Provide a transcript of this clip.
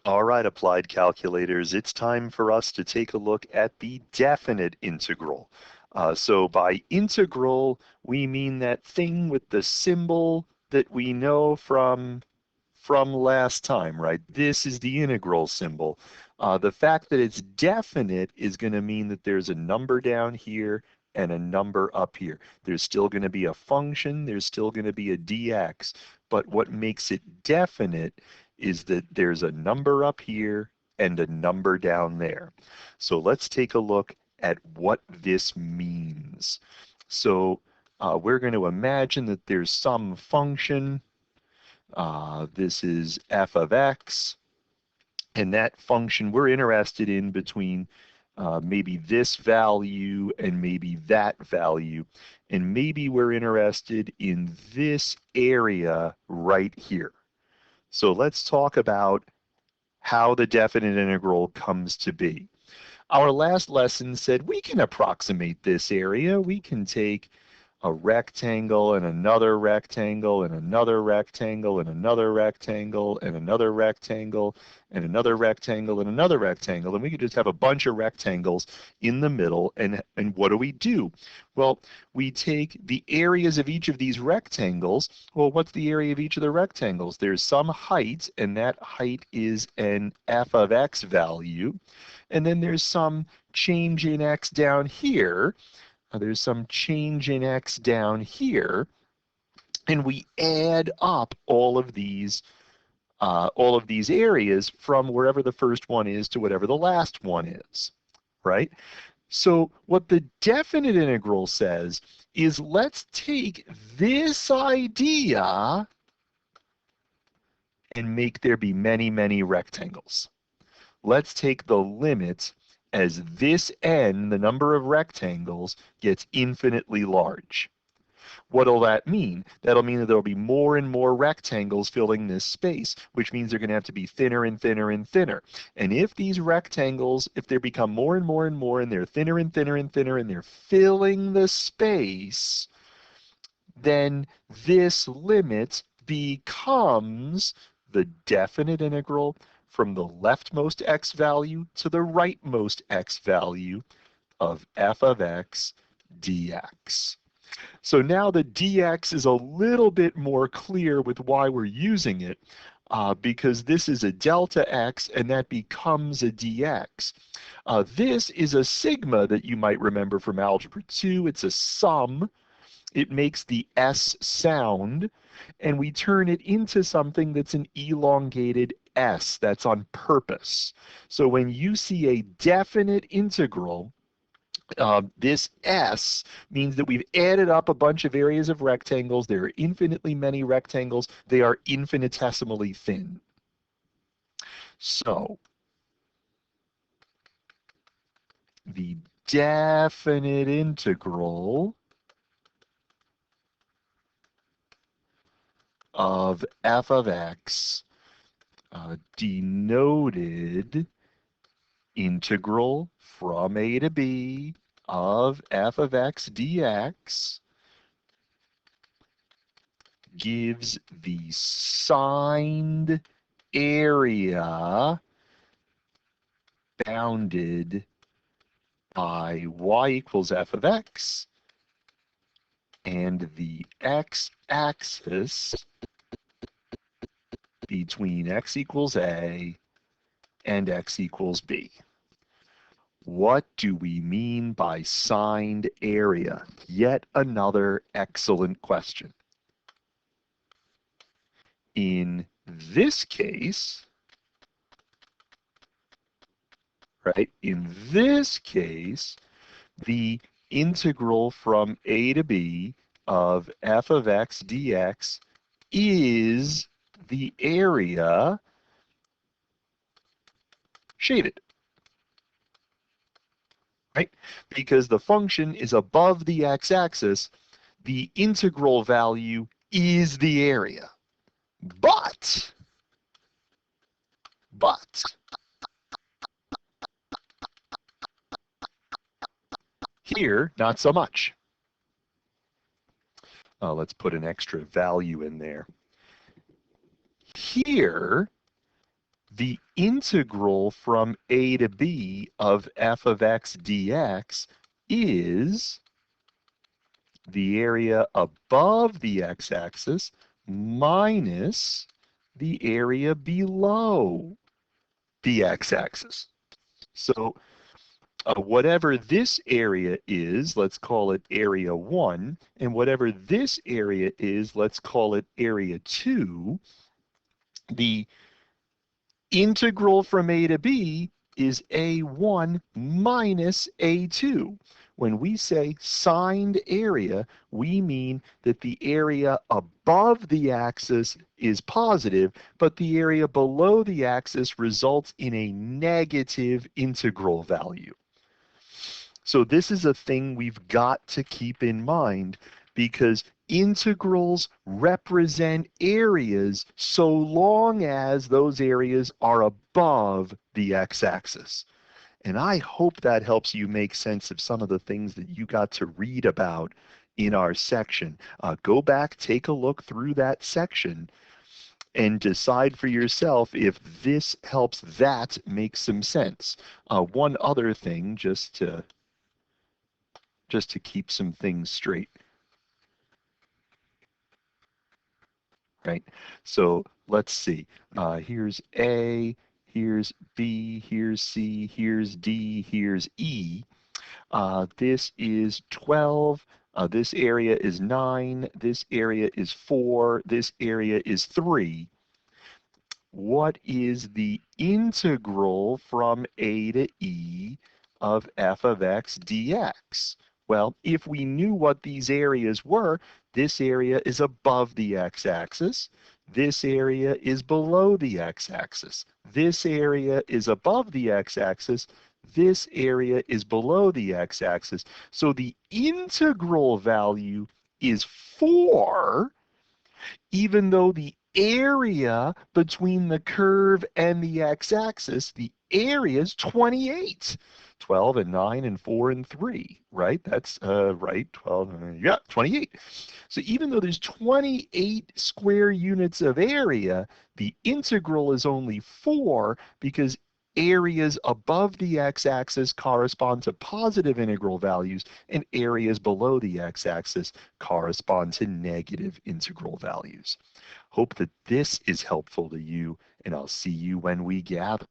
All right, applied calculators, it's time for us to take a look at the definite integral. So by integral, we mean that thing with the symbol that we know from last time, right? This is the integral symbol. The fact that it's definite is going to mean that there's a number down here and a number up here. There's still going to be a function, there's still going to be a dx, but what makes it definite is that there's a number up here and a number down there. So let's take a look at what this means. So we're going to imagine that there's some function. This is f of x, and that function we're interested in between maybe this value and maybe that value, and maybe we're interested in this area right here. So let's talk about how the definite integral comes to be. Our last lesson said we can approximate this area. We can take a rectangle and another rectangle and another rectangle and another rectangle and another rectangle and another rectangle and another rectangle, and we could just have a bunch of rectangles in the middle. And what do? Well, we take the areas of each of these rectangles. Well, what's the area of each of the rectangles? There's some height, and that height is an f of x value. And then there's some change in x down here. There's some change in x down here, and we add up all of these areas from wherever the first one is to whatever the last one is, right? So what the definite integral says is let's take this idea and make there be many, many rectangles. Let's take the limit as this n, the number of rectangles, gets infinitely large. What'll that mean? That'll mean that there'll be more and more rectangles filling this space, which means they're going to have to be thinner and thinner and thinner. And if these rectangles, if they become more and more and more, and they're thinner and thinner and thinner, and they're filling the space, then this limit becomes the definite integral from the leftmost x value to the rightmost x value of f of x dx. So now the dx is a little bit more clear with why we're using it, because this is a delta x and that becomes a dx. This is a sigma that you might remember from Algebra 2. It's a sum. It makes the S sound, and we turn it into something that's an elongated S. That's on purpose. So when you see a definite integral, this S means that we've added up a bunch of areas of rectangles. There are infinitely many rectangles. They are infinitesimally thin. So the definite integral of f of x, denoted integral from a to b of f of x dx, gives the signed area bounded by y equals f of x and the x-axis between x equals a and x equals b. What do we mean by signed area? Yet another excellent question. In this case, right, in this case, the integral from a to b of f of x dx is the area shaded, right? Because the function is above the x-axis, the integral value is the area. But here, not so much. Let's put an extra value in there. Here, the integral from a to b of f of x dx is the area above the x-axis minus the area below the x-axis. So whatever this area is, let's call it area 1, and whatever this area is, let's call it area 2. The integral from a to b is a1 minus a2. When we say signed area, we mean that the area above the axis is positive, but the area below the axis results in a negative integral value. So this is a thing we've got to keep in mind because integrals represent areas so long as those areas are above the x-axis. And I hope that helps you make sense of some of the things that you got to read about in our section. Go back, take a look through that section, and decide for yourself if this helps that make some sense. One other thing, just to keep some things straight, right? So let's see. Here's A, here's B, here's C, here's D, here's E. This is 12. This area is 9. This area is 4. This area is 3. What is the integral from a to e of f of x dx? Well, if we knew what these areas were, this area is above the x-axis. This area is below the x-axis. This area is above the x-axis. This area is below the x-axis. So the integral value is 4, even though the area between the curve and the x-axis, the area is 28. 12 and 9 and 4 and 3, right? That's right, 12, yeah, 28. So even though there's 28 square units of area, the integral is only 4 because areas above the x-axis correspond to positive integral values and areas below the x-axis correspond to negative integral values. Hope that this is helpful to you, and I'll see you when we gather.